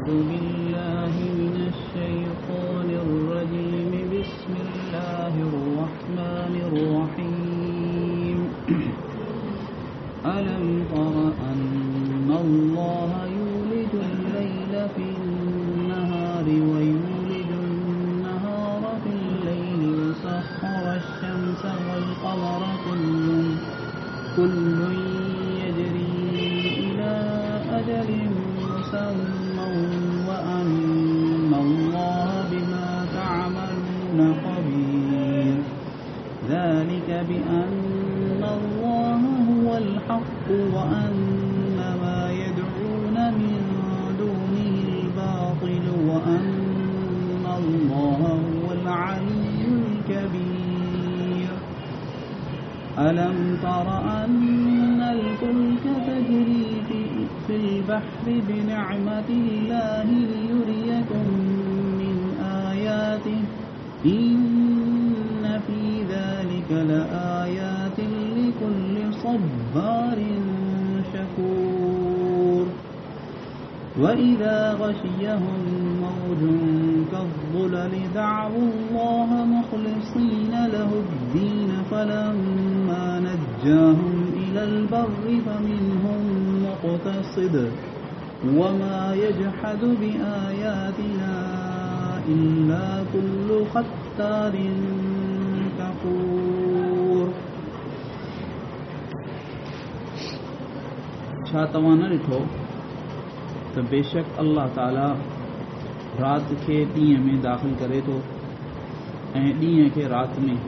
أعوذ بالله من الشيطان الرجيم بسم الله الرحمن الرحيم ألم تر أن الله يولج الليل في النهار ويولج النهار في الليل وسخر الشمس والقمر كل يجري إلى أجل مسمى وأن الله بما تعملون خبير ذلك بأن الله هو الحق وأن ما يدعون من دونه الباطل وأن الله هو العلي الكبير ألم تر أن الفلك تجري في البحر بنعمة الله ليريكم من آياته إن في ذلك لآيات لكل صبار شكور وإذا غشيهم موج كالظلل دعوا الله مخلصين له الدين فلما نجاهم إلى البر فمنهم مقتصد وما يجحد بآياتنا إلا كل ختار كفور छा तव्हां न ॾिठो त बेशक अल्लाह ताला राति खे ॾींहं में दाख़िल करे थो ऐं ॾींहं खे राति में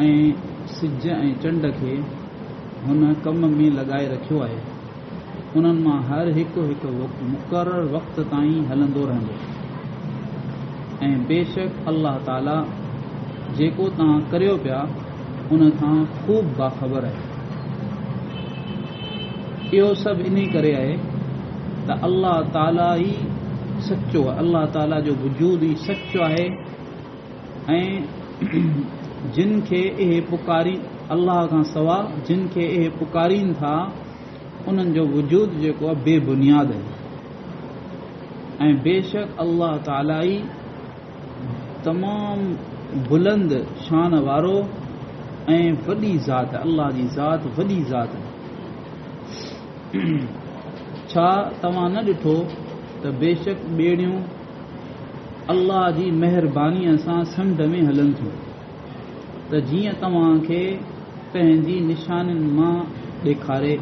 ऐं सिज ऐं चंड खे हुन कम में लॻाए रखियो आहे उन्हनि मां हर हिकु मुक़ररु वक़्त ताईं हलंदो रहंदो ऐं बेशक अल्लाह ताला जेको तव्हां करियो पिया उन खां ख़ूब बाख़बर आहे इहो सभु इन करे आहे त अल्लाह ताला ई सचो आहे अल्लाह ताला जो वजूद ई सचो आहे ऐं जिन खे इहे पुकारी अल्लाह खां सवा जिन खे इहे पुकारीनि था उन्हनि जो वजूद जेको आहे बेबुनियाद आहे ऐं बेशक अल्लाह ताला ई तमामु बुलंद शान वारो ऐं वॾी ज़ात आहे अल्लाह जी ज़ात वॾी ज़ात आहे छा तव्हां न ॾिठो त बेशक ॿेड़ियूं अल्लाह जी महिरबानीअ सां समुंड में हलनि थियूं त जीअं तव्हांखे पंहिंजी निशानियुनि मां ॾेखारे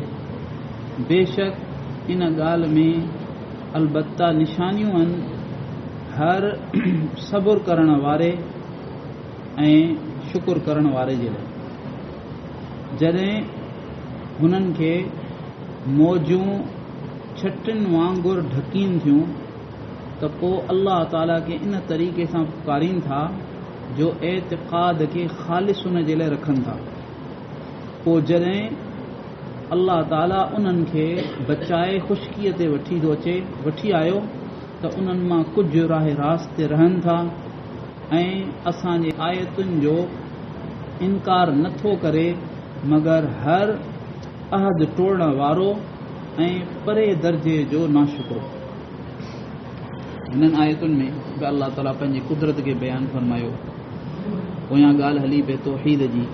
बेशक इन ॻाल्हि में अलबत्ता निशानियूं आहिनि हर सब्र करण वारे ऐं शुक्र करण वारे जे लाइ जॾहिं हुननि खे मौजूं छटियुनि वांगुरु ढकीनि थियूं त पोइ अल्लाह ताला खे इन तरीक़े सां पुकारीनि था जो एतिक़ाद खे ख़ालिस उन जे लाइ रखनि था पोइ जॾहिं अल्लाह ताला उन्हनि खे बचाए ख़ुशकीअ ते वठी आयो त उन्हनि मां कुझु राह रास्ते रहनि था ऐं असांजे आयतुनि जो इनकार नथो करे मगर हर अहद तोड़ण वारो ऐं परे दर्जे जो नाशुक्रो हिननि आयतुनि में बि अल्लाह ताला पंहिंजी कुदरत खे बयानु फरमायो पोयां ॻाल्हि हली पए तौहीद जी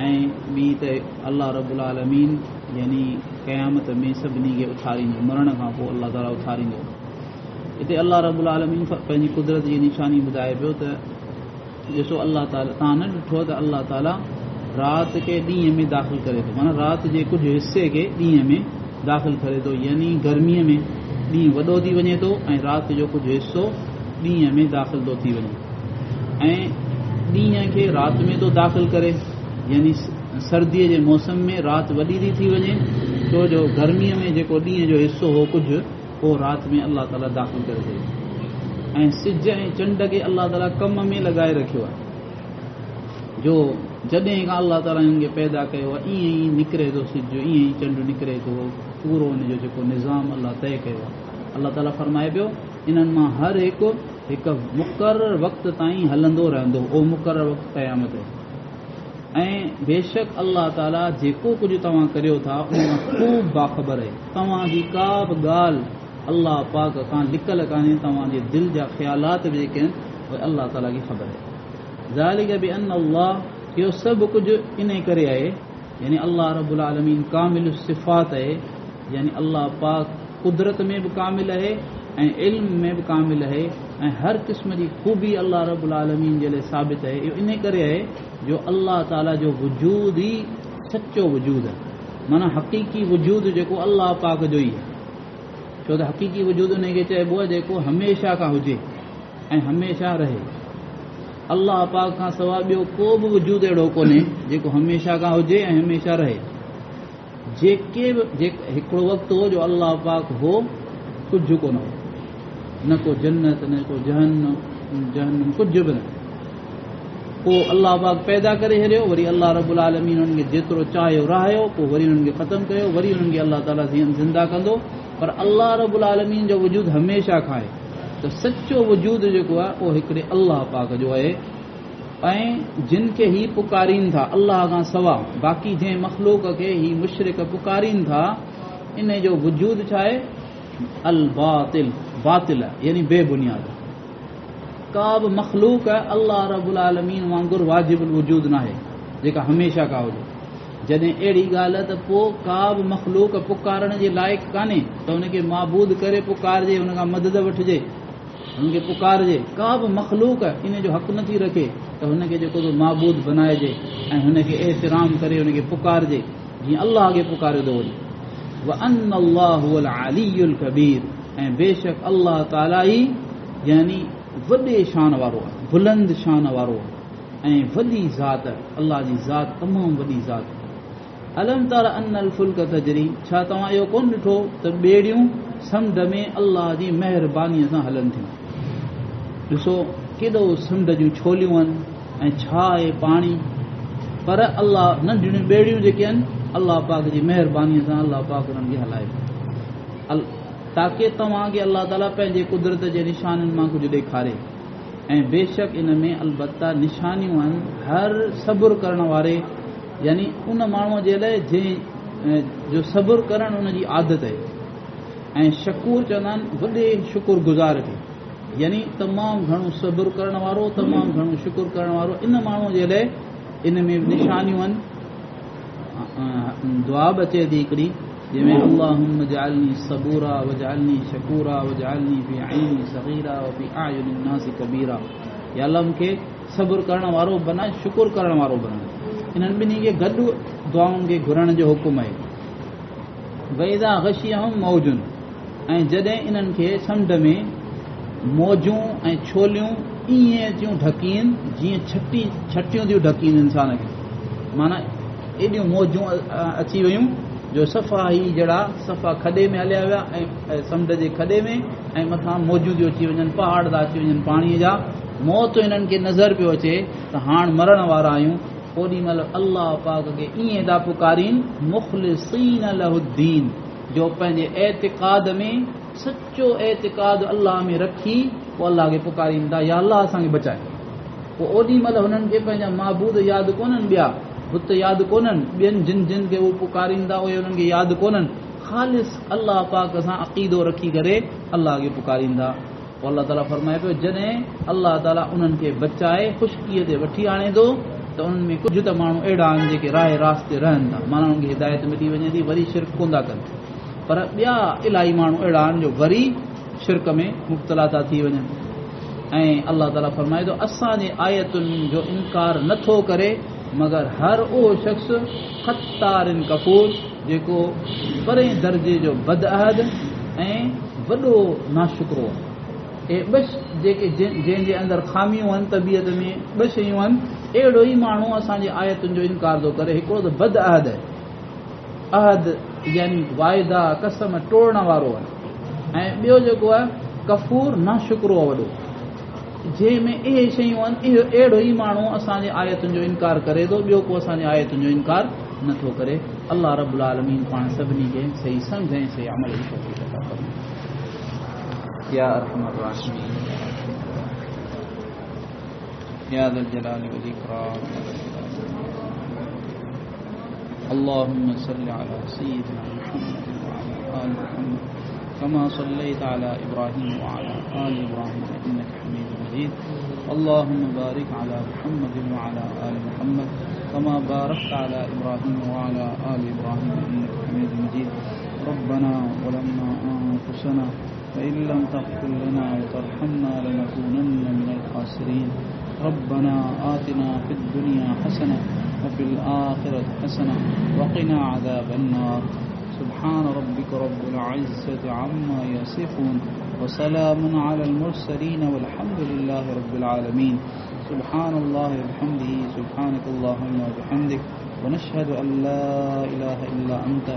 ऐं ॿी त अल्लाह रब्बुल आलमीन यानी क़यामत में सभिनी खे उथारींदो मरण खां पोइ अल्लाह ताला उथारींदो हिते अल्लाह रब्बुल आलमीन पंहिंजी कुदरत जी निशानी ॿुधाए पियो त ॾिसो अल्लाह ताला तव्हां न ॾिठो त अल्लाह ताला राति खे ॾींहं में दाख़िल करे थो माना राति जे कुझु हिसे खे ॾींहं में दाख़िल करे थो यानी गर्मीअ में ॾींहुं वॾो थी वञे थो ऐं राति जो कुझु हिसो ॾींहं में दाख़िल थो थी वञे ऐं ॾींहं खे राति में थो दाख़िल करे यानी सर्दीअ जे मौसम में राति वॾी थी वञे छो जो गर्मीअ में जेको ॾींहं जो हिसो हो कुझु पोइ राति में अल्लाह ताला दाख़िल करे थो ऐं सिज ऐं चंड खे अल्लाह ताला कम में लॻाए रखियो आहे जो जॾहिं खां अल्लाह ताला हिननि खे पैदा कयो आहे ईअं ई निकिरे थो सिज ईअं ई चंड निकिरे थो पूरो हिन जो जेको निज़ाम अल्लाह तय कयो आहे अल्लाह ताला फरमाए पियो इन्हनि मां हर हिकु मुक़ररु वक़्त ताईं हलंदो रहंदो ओ मुक़ररु वक़्त क़यामत ऐं बेशक अल्लाह ताला जेको कुझु तव्हां करियो था उन ख़ूब बाख़बर आहे तव्हांजी का बि ॻाल्हि अल्लाह पाक खां लिकल कान्हे, तव्हांजे दिलि जा ख़्यालात बि जेके आहिनि उहे अल्लाह ताला खे ख़बर आहे। ज़ालिक बि अन अल्लाह, इहो सभु कुझु इन करे आहे, यानी अल्लाह रब्बुल आलमीन कामिल सिफ़ात आहे, यानी अल्लाह पाक कुदरत में बि कामिल आहे ऐं इल्म में बि कामिल आहे ऐं हर क़िस्म जी ख़ूबी अल्लाह रब्बुल आलमीन जे लाइ साबित आहे। इहो इन करे आहे जो अल्लाह ताला जो वजूद ई सचो वजूद आहे, माना हक़ीक़ी वजूद जेको अल्लाह पाक जो ई आहे। छो त हक़ीक़ी वजूद उनखे चइबो आहे जेको हमेशा खां हुजे ऐं हमेशा रहे। अल्लाह पाक खां सवाइ ॿियो को बि वजूद अहिड़ो कोन्हे जेको हमेशा खां हुजे ऐं हमेशा रहे। हिकिड़ो वक़्तु हो जो अल्लाह पाक हो, कुझु कोन हो, न को जन्नत न को जहन्नम कुझु बि न। पोइ अल्लाह पाक पैदा करे छॾियो, वरी अल्लाह रब्बुल आलमीन हुननि खे जेतिरो चाहियो रहायो, पोइ वरी हुननि खे ख़तमु कयो, वरी हुननि खे अल्लाह ताला ज़िंदा कंदो। पर अल्लाह रब्बुल आलमीन जो वजूद हमेशा खां आहे। त सचो वजूद जेको आहे उहो हिकिड़े अल्लाह पाक जो आहे। ऐं जिन खे ही पुकारीनि था अल्लाह खां सवाइ, बाक़ी जंहिं मख़लूक खे ही मुशरिक पुकारीनि था, इन जो वजूद छा आहे? अल बातिल, बातिल आहे, यानी बेबुनियाद। का बि मख़लूक अल्लाह रब्बुल आलमीन वांगुरु वाजिबुल वजूद न आहे जेका हमेशा का हुजे। जॾहिं अहिड़ी ॻाल्हि आहे त पोइ का बि मख़लूक पुकारण जे लाइक़ु कान्हे त हुनखे माबूद करे पुकारजे, हुनखां मदद वठिजे, हुनखे पुकारजे। का बि मख़लूक इन जो हक़ नथी रखे त हुनखे जेको माबूद बनाइजे ऐं हुनखे एतिराम करे हुनखे पुकारजे जीअं अल्लाह खे पुकारे थो वञे। व अन अल्लाहु हुवल अलीयुल कबीर, ऐं बेशक अल्लाह ताला ई यानी वॾे शान वारो आहे, बुलंद शान वारो आहे ऐं वॾी ज़ात, अल्लाह जी ज़ात तमामु वॾी ज़ात। अलम तर अनल फुल्क तजरी, छा तव्हां इहो कोन ॾिठो त ॿेड़ियूं समुंड में अल्लाह जी महिरबानीअ सां हलनि थियूं। ॾिसो केॾो समुंड जूं छोलियूं आहिनि ऐं छा आहे पाणी, पर अल्लाह नंढियूं ॿेड़ियूं जेके आहिनि अल्लाह पाक जी महिरबानीअ सां अल्लाह पाक उन्हनि खे हलाए ताकी तव्हांखे अल्लाह ताला पंहिंजे कुदरत जे निशाननि मां कुझु ॾेखारे। ऐं बेशक इन में अलबत्ता निशानियूं आहिनि हर सब्र करण वारे, यानी उन माण्हूअ जे लाइ जंहिं जो सब्र करणु उनजी आदत आहे। ऐं शकूर चवंदा आहिनि वॾे शुकुर गुज़ार खे, यानी तमामु घणो सब्र करण वारो, तमामु घणो शुकुर करण वारो, इन माण्हूअ जे लाइ इन में निशानियूं आहिनि। दुआ बि अचे थी हिकिड़ी जंहिंमें अल्लाहुम्म जअलनी सबूरा वजअलनी शकूरा वजअलनी फी ऐनी सगीरा व फी अयुनि नासी कबीरा, या अल्लाह मूंखे सब्र करण वारो बनाए, शुकुर करण वारो बनाए। इन्हनि ॿिन्ही खे गॾु दुआउनि खे घुरण जो हुकुम आहे। वइज़ा गशियहुम मौजुन, ऐं जॾहिं इन्हनि खे समुंड में मौजूं ऐं छोलियूं ईअं थियूं ढकीनि जीअं छटियूं थियूं ढकीनि इंसान खे, माना एॾियूं मौजूं अची वयूं जो सफ़ा ई जहिड़ा सफ़ा खॾे में हलिया विया ऐं समुंड जे खॾे में, ऐं मथां मौजूं थियूं अची वञनि, पहाड़ था अची वञनि पाणीअ जा। मौत इन्हनि खे नज़र पियो अचे त हाणे मरण वारा आहियूं। ओॾी महिल अल्लाह पाक खे ईअं था पुकारीनि मुख़लिसीन लहुद्दीन, जो पंहिंजे एतिक़ाद में सचो एतिक़ाद अल्लाह में रखी पोइ अल्लाह खे पुकारीनि था, या अल्लाह असांखे बचाए। पोइ ओॾी महिल हुननि खे पंहिंजा माबूद यादि कोन्हनि, ॿिया बुत यादि कोन्हनि, ॿियनि जिन खे उहे पुकारीनि था उहे हुननि खे यादि कोन्हनि, ख़ालिस अल्लाह पाक सां अक़ीदो रखी करे अल्लाह खे पुकारीनि था। पोइ अल्लाह ताला फरमाए पियो जॾहिं अल्लाह ताला उन्हनि खे बचाए ख़ुशकीअ ते वठी आणे थो त उन्हनि में कुझु त माण्हू अहिड़ा आहिनि जेके राह रास्ते रहनि था, माना उन्हनि खे हिदायत मिली वञे थी, वरी शिरक कोन था कनि। पर ॿिया इलाही माण्हू अहिड़ा आहिनि जो वरी शिरक में मुब्तला था थी वञनि। ऐं अल्लाह ताला फरमाए थो असांजे आयतुनि जो इनकार नथो करे मगर हर उहो शख़्स ख़त्तारिन कफूर, जेको परे दर्जे जो बदअहद ऐं वॾो नाशुक्रो आहे। ऐं ॿ जेके जंहिंजे अंदरि ख़ामियूं आहिनि तबियत में, ॿ शयूं आहिनि, अहिड़ो ई माण्हू असांजे आयतुनि जो इनकार थो करे। हिकिड़ो त बदअहद आहे, अहद यानी वाइदा कसम टोड़ण वारो आहे, ऐं ॿियो जेको आहे कफूर नाशुक्रो आहे वॾो। जंहिंमें इहे शयूं आहिनि, इहो अहिड़ो ई माण्हू असांजे आयतुनि जो इनकार करे थो, ॿियो को असांजे आयतुनि जो इनकार नथो करे। अल्लाह रब्बुल आलमीन पाण सभिनी खे सही सम्झ ऐं सही अमल जी तौफ़ीक़ अता फ़रमाए। या अरहमर राहिमीन या ज़ल जलाली वल इकराम। अल्लाहुम्मा सल्लि अला सय्यिदिना मुहम्मद व अला आलि मुहम्मद कमा सल्लैता अला इब्राहीम व अला आलि इब्राहीम इन्नका हमीदुम मजीद। अल्लाहुम्म बारिक अला मुहम्मद व अला आलि मुहम्मद कमा बारकता अला इब्राहीम व अला आलि इब्राहीम इन्नका हमीदुम मजीद। रब्बना ज़लमना अनफुसना व इन लम तग़फिर लना व तरहमना लनकूनन्ना मिनल ख़ासिरीन। रब्बना आतिना फ़िद दुनिया हसनह व फ़िल आखिरति हसनह व क़िना अज़ाबन नार। सुब्हान रब्बिक रब्बिल इज़्ज़ति अम्मा यसिफ़ून व सलामुन अलल मुरसलीन वल्हम्दुलिल्लाहि रब्बिल आलमीन। सुब्हानल्लाहि व बिहम्दिही सुब्हानकल्लाहुम्मा व बिहम्दिक व नशहदु अन ला इलाहा इल्ला अंत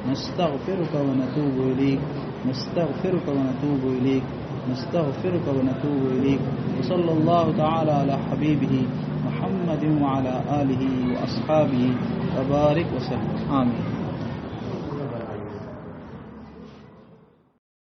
नस्तग़फिरुका व नतूबु इलैक नस्तग़फिरुका व नतूबु इलैक नस्तग़फिरुका व नतूबु इलैक। व सल्लल्लाहु तआला अला हबीबिही मुहम्मदिन व अला आलिही व अस्हाबिही व बारिक व सल्लम। आमीन।